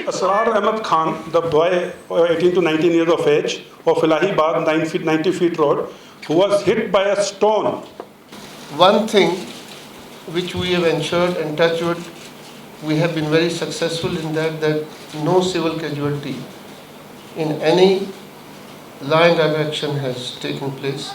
Asrar Ahmed Khan, the boy 18 to 19 years of age of Elahibad, 90 feet road, who was hit by a stone. One thing which we have ensured, and touch wood, we have been very successful in that no civil casualty in any line direction has taken place.